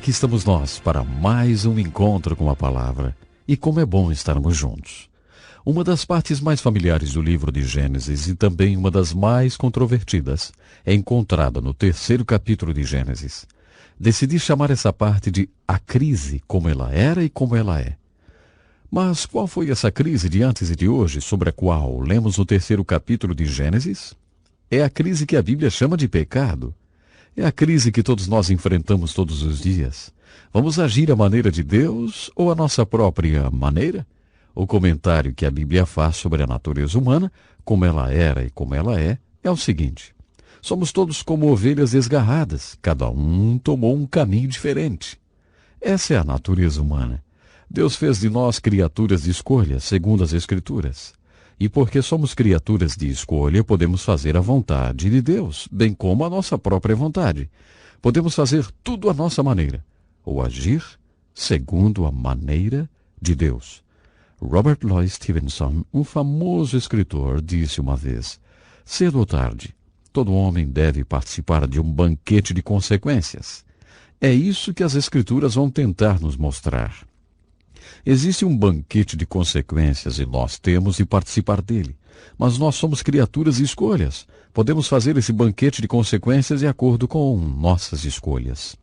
Aqui estamos nós para mais um encontro com a palavra. E como é bom estarmos juntos. Uma das partes mais familiares do livro de Gênesis e também uma das mais controvertidas é encontrada no 3º capítulo de Gênesis. Decidi chamar essa parte de A Crise, como ela era e como ela é. Mas qual foi essa crise de antes e de hoje sobre a qual lemos no 3º capítulo de Gênesis? É a crise que a Bíblia chama de pecado. É a crise que todos nós enfrentamos todos os dias. Vamos agir à maneira de Deus ou à nossa própria maneira? O comentário que a Bíblia faz sobre a natureza humana, como ela era e como ela é o seguinte. Somos todos como ovelhas desgarradas, cada um tomou um caminho diferente. Essa é a natureza humana. Deus fez de nós criaturas de escolha, segundo as Escrituras. E porque somos criaturas de escolha, podemos fazer a vontade de Deus, bem como a nossa própria vontade. Podemos fazer tudo à nossa maneira, ou agir segundo a maneira de Deus. Robert Louis Stevenson, um famoso escritor, disse uma vez, cedo ou tarde, todo homem deve participar de um banquete de consequências. É isso que as Escrituras vão tentar nos mostrar. Existe um banquete de consequências e nós temos de participar dele. Mas nós somos criaturas de escolhas. Podemos fazer esse banquete de consequências de acordo com nossas escolhas.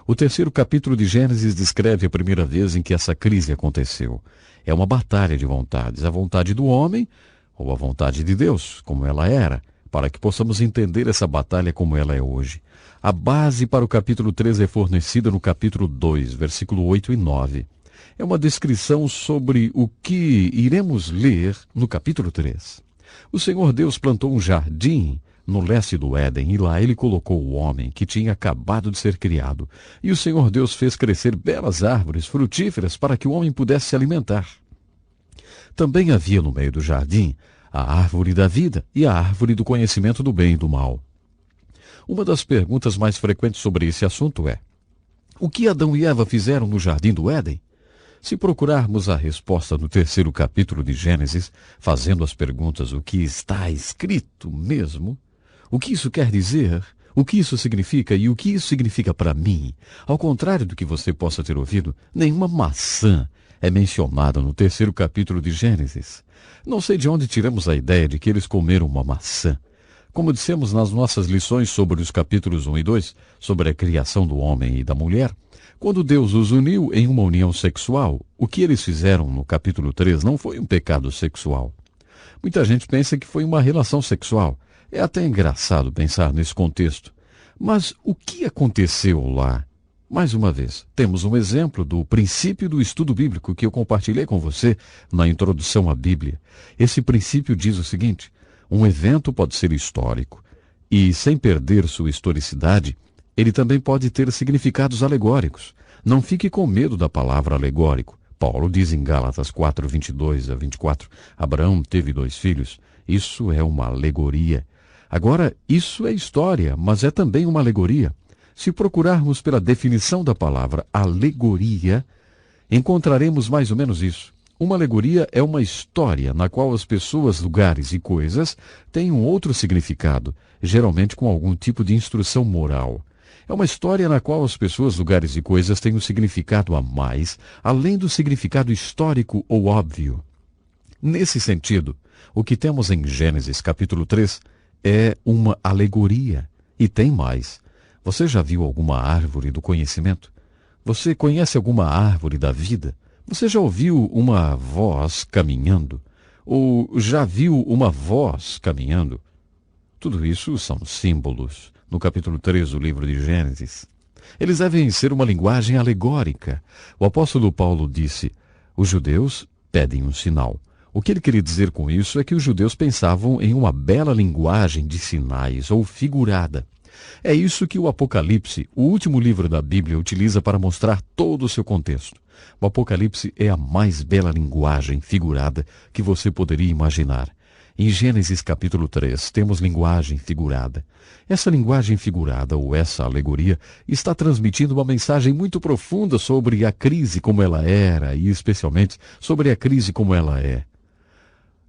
O 3º capítulo de Gênesis descreve a primeira vez em que essa crise aconteceu. É uma batalha de vontades, a vontade do homem ou a vontade de Deus, como ela era, para que possamos entender essa batalha como ela é hoje. A base para o capítulo 3 é fornecida no capítulo 2, versículo 8 e 9. É uma descrição sobre o que iremos ler no capítulo 3. O Senhor Deus plantou um jardim no leste do Éden e lá ele colocou o homem que tinha acabado de ser criado. E o Senhor Deus fez crescer belas árvores frutíferas para que o homem pudesse se alimentar. Também havia no meio do jardim a árvore da vida e a árvore do conhecimento do bem e do mal. Uma das perguntas mais frequentes sobre esse assunto é: o que Adão e Eva fizeram no jardim do Éden? Se procurarmos a resposta no 3º capítulo de Gênesis, fazendo as perguntas o que está escrito mesmo, o que isso quer dizer, o que isso significa e o que isso significa para mim, ao contrário do que você possa ter ouvido, nenhuma maçã é mencionada no 3º capítulo de Gênesis. Não sei de onde tiramos a ideia de que eles comeram uma maçã. Como dissemos nas nossas lições sobre os capítulos 1 e 2, sobre a criação do homem e da mulher, quando Deus os uniu em uma união sexual, o que eles fizeram no capítulo 3 não foi um pecado sexual. Muita gente pensa que foi uma relação sexual. É até engraçado pensar nesse contexto. Mas o que aconteceu lá? Mais uma vez, temos um exemplo do princípio do estudo bíblico que eu compartilhei com você na introdução à Bíblia. Esse princípio diz o seguinte: um evento pode ser histórico e, sem perder sua historicidade, ele também pode ter significados alegóricos. Não fique com medo da palavra alegórico. Paulo diz em Gálatas 4, 22 a 24, Abraão teve 2 filhos. Isso é uma alegoria. Agora, isso é história, mas é também uma alegoria. Se procurarmos pela definição da palavra alegoria, encontraremos mais ou menos isso. Uma alegoria é uma história na qual as pessoas, lugares e coisas têm um outro significado, geralmente com algum tipo de instrução moral. É uma história na qual as pessoas, lugares e coisas têm um significado a mais, além do significado histórico ou óbvio. Nesse sentido, o que temos em Gênesis capítulo 3 é uma alegoria. E tem mais. Você já viu alguma árvore do conhecimento? Você conhece alguma árvore da vida? Você já ouviu uma voz caminhando? Ou já viu uma voz caminhando? Tudo isso são símbolos. No capítulo 3 do livro de Gênesis. Eles devem ser uma linguagem alegórica. O apóstolo Paulo disse, os judeus pedem um sinal. O que ele queria dizer com isso é que os judeus pensavam em uma bela linguagem de sinais ou figurada. É isso que o Apocalipse, o último livro da Bíblia, utiliza para mostrar todo o seu contexto. O Apocalipse é a mais bela linguagem figurada que você poderia imaginar. Em Gênesis capítulo 3, temos linguagem figurada. Essa linguagem figurada, ou essa alegoria, está transmitindo uma mensagem muito profunda sobre a crise como ela era, e especialmente sobre a crise como ela é.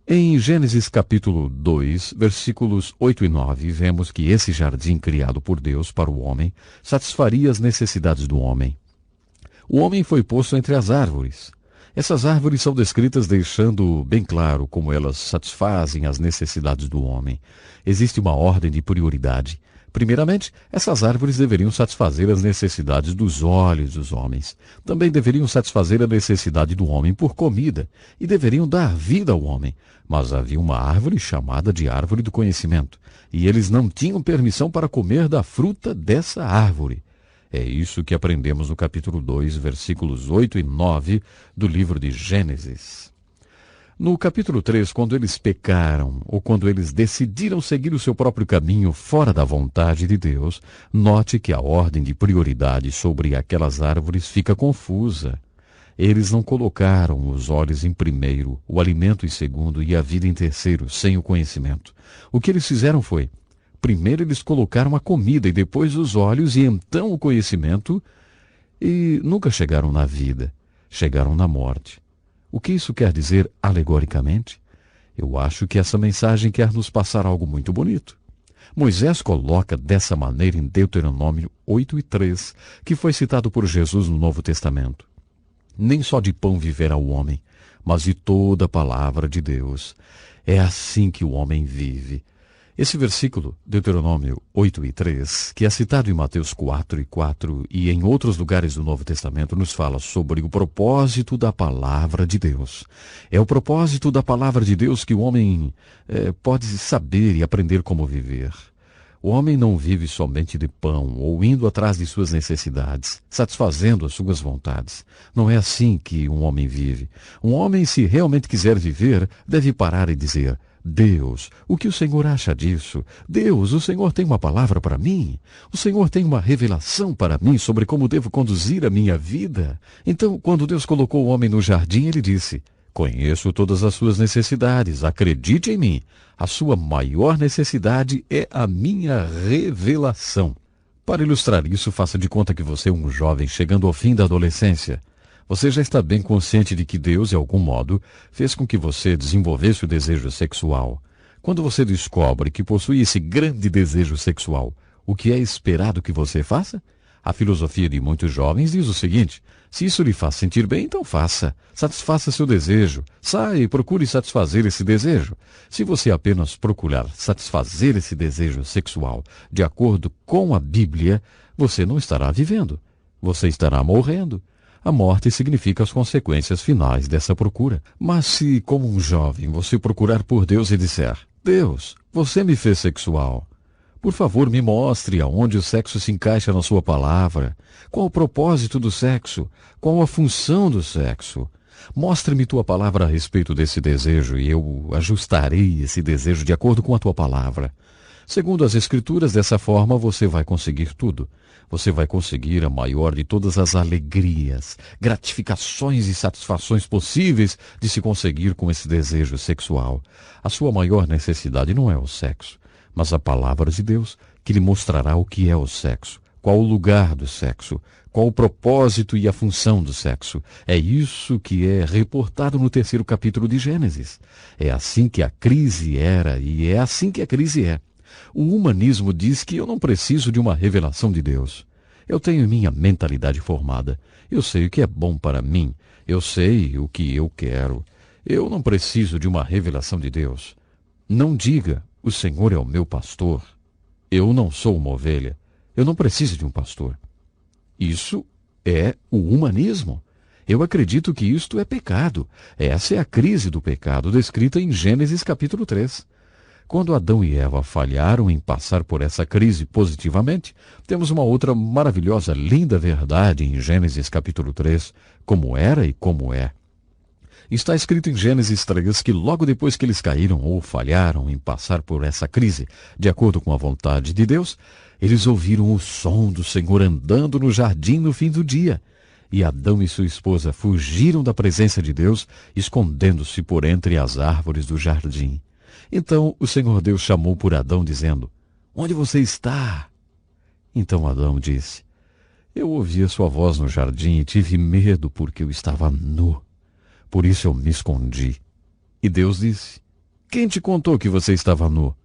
Em Gênesis capítulo 2, versículos 8 e 9, vemos que esse jardim criado por Deus para o homem satisfaria as necessidades do homem. O homem foi posto entre as árvores. Essas árvores são descritas deixando bem claro como elas satisfazem as necessidades do homem. Existe uma ordem de prioridade. Primeiramente, essas árvores deveriam satisfazer as necessidades dos olhos dos homens. Também deveriam satisfazer a necessidade do homem por comida e deveriam dar vida ao homem. Mas havia uma árvore chamada de árvore do conhecimento, e eles não tinham permissão para comer da fruta dessa árvore. É isso que aprendemos no capítulo 2, versículos 8 e 9 do livro de Gênesis. No capítulo 3, quando eles pecaram, ou quando eles decidiram seguir o seu próprio caminho fora da vontade de Deus, note que a ordem de prioridade sobre aquelas árvores fica confusa. Eles não colocaram os olhos em primeiro, o alimento em segundo e a vida em terceiro, sem o conhecimento. O que eles fizeram foi: primeiro eles colocaram a comida e depois os olhos e então o conhecimento, e nunca chegaram na vida, chegaram na morte. O que isso quer dizer alegoricamente? Eu acho que essa mensagem quer nos passar algo muito bonito. Moisés coloca dessa maneira em Deuteronômio 8:3, que foi citado por Jesus no Novo Testamento: nem só de pão viverá o homem, mas de toda a palavra de Deus. É assim que o homem vive. Esse versículo, Deuteronômio 8:3, que é citado em Mateus 4:4 e em outros lugares do Novo Testamento, nos fala sobre o propósito da palavra de Deus. É o propósito da palavra de Deus que o homem pode saber e aprender como viver. O homem não vive somente de pão ou indo atrás de suas necessidades, satisfazendo as suas vontades. Não é assim que um homem vive. Um homem, se realmente quiser viver, deve parar e dizer: Deus, o que o Senhor acha disso? Deus, o Senhor tem uma palavra para mim? O Senhor tem uma revelação para mim sobre como devo conduzir a minha vida? Então, quando Deus colocou o homem no jardim, ele disse: conheço todas as suas necessidades, acredite em mim. A sua maior necessidade é a minha revelação. Para ilustrar isso, faça de conta que você é um jovem chegando ao fim da adolescência. Você já está bem consciente de que Deus, de algum modo, fez com que você desenvolvesse o desejo sexual. Quando você descobre que possui esse grande desejo sexual, o que é esperado que você faça? A filosofia de muitos jovens diz o seguinte: se isso lhe faz sentir bem, então faça. Satisfaça seu desejo. Saia e procure satisfazer esse desejo. Se você apenas procurar satisfazer esse desejo sexual de acordo com a Bíblia, você não estará vivendo. Você estará morrendo. A morte significa as consequências finais dessa procura. Mas se, como um jovem, você procurar por Deus e disser: Deus, você me fez sexual. Por favor, me mostre aonde o sexo se encaixa na sua palavra. Qual o propósito do sexo? Qual a função do sexo? Mostre-me tua palavra a respeito desse desejo e eu ajustarei esse desejo de acordo com a tua palavra. Segundo as Escrituras, dessa forma você vai conseguir tudo. Você vai conseguir a maior de todas as alegrias, gratificações e satisfações possíveis de se conseguir com esse desejo sexual. A sua maior necessidade não é o sexo, mas a palavra de Deus, que lhe mostrará o que é o sexo, qual o lugar do sexo, qual o propósito e a função do sexo. É isso que é reportado no 3º capítulo de Gênesis. É assim que a crise era e é assim que a crise é. O humanismo diz que eu não preciso de uma revelação de Deus. Eu tenho minha mentalidade formada. Eu sei o que é bom para mim. Eu sei o que eu quero. Eu não preciso de uma revelação de Deus. Não diga: o Senhor é o meu pastor. Eu não sou uma ovelha. Eu não preciso de um pastor. Isso é o humanismo. Eu acredito que isto é pecado. Essa é a crise do pecado descrita em Gênesis capítulo 3. Quando Adão e Eva falharam em passar por essa crise positivamente, temos uma outra maravilhosa, linda verdade em Gênesis capítulo 3, como era e como é. Está escrito em Gênesis 3 que logo depois que eles caíram ou falharam em passar por essa crise, de acordo com a vontade de Deus, eles ouviram o som do Senhor andando no jardim no fim do dia. E Adão e sua esposa fugiram da presença de Deus, escondendo-se por entre as árvores do jardim. Então o Senhor Deus chamou por Adão, dizendo: onde você está? Então Adão disse: eu ouvi a sua voz no jardim e tive medo porque eu estava nu. Por isso eu me escondi. E Deus disse: quem te contou que você estava nu?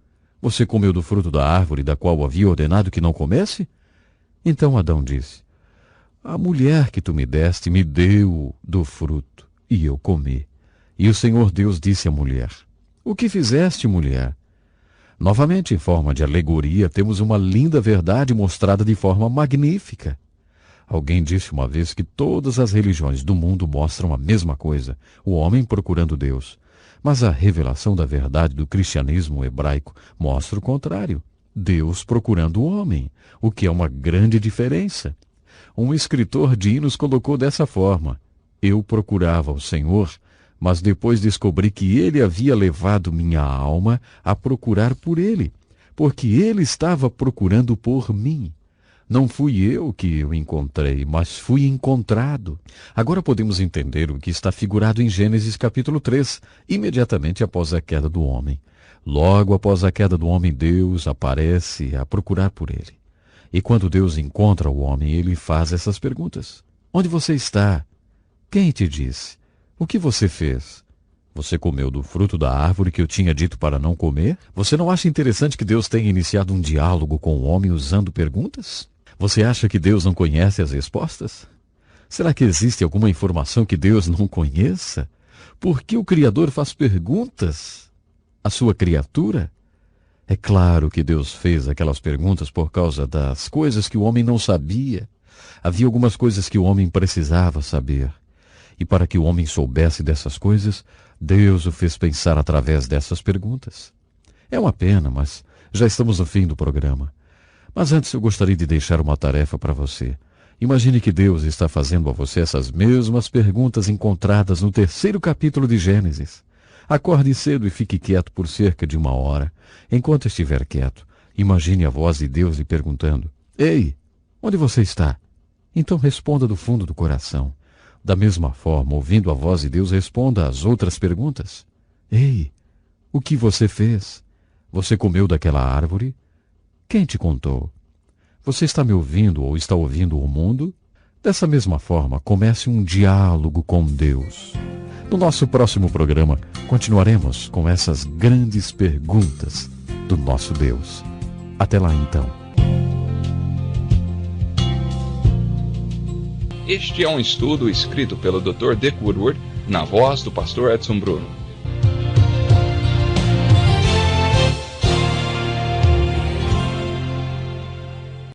Você comeu do fruto da árvore da qual havia ordenado que não comesse? Então Adão disse: A mulher que tu me deste me deu do fruto, e eu comi. E o Senhor Deus disse à mulher: O que fizeste, mulher? Novamente, em forma de alegoria, temos uma linda verdade mostrada de forma magnífica. Alguém disse uma vez que todas as religiões do mundo mostram a mesma coisa, o homem procurando Deus. Mas a revelação da verdade do cristianismo hebraico mostra o contrário, Deus procurando o homem, o que é uma grande diferença. Um escritor de hinos colocou dessa forma: Eu procurava o Senhor, mas depois descobri que Ele havia levado minha alma a procurar por Ele, porque Ele estava procurando por mim. Não fui eu que o encontrei, mas fui encontrado. Agora podemos entender o que está figurado em Gênesis capítulo 3, imediatamente após a queda do homem. Logo após a queda do homem, Deus aparece a procurar por ele. E quando Deus encontra o homem, ele faz essas perguntas: Onde você está? Quem te disse? O que você fez? Você comeu do fruto da árvore que eu tinha dito para não comer? Você não acha interessante que Deus tenha iniciado um diálogo com o homem usando perguntas? Você acha que Deus não conhece as respostas? Será que existe alguma informação que Deus não conheça? Por que o Criador faz perguntas à sua criatura? É claro que Deus fez aquelas perguntas por causa das coisas que o homem não sabia. Havia algumas coisas que o homem precisava saber. E para que o homem soubesse dessas coisas, Deus o fez pensar através dessas perguntas. É uma pena, mas já estamos no fim do programa. Mas antes eu gostaria de deixar uma tarefa para você. Imagine que Deus está fazendo a você essas mesmas perguntas encontradas no 3º capítulo de Gênesis. Acorde cedo e fique quieto por cerca de 1 hora. Enquanto estiver quieto, imagine a voz de Deus lhe perguntando: Ei, onde você está? Então responda do fundo do coração. Da mesma forma, ouvindo a voz de Deus, responda às outras perguntas. Ei, o que você fez? Você comeu daquela árvore? Quem te contou? Você está me ouvindo ou está ouvindo o mundo? Dessa mesma forma, comece um diálogo com Deus. No nosso próximo programa, continuaremos com essas grandes perguntas do nosso Deus. Até lá então. Este é um estudo escrito pelo Dr. Dick Woodward, na voz do pastor Edson Bruno.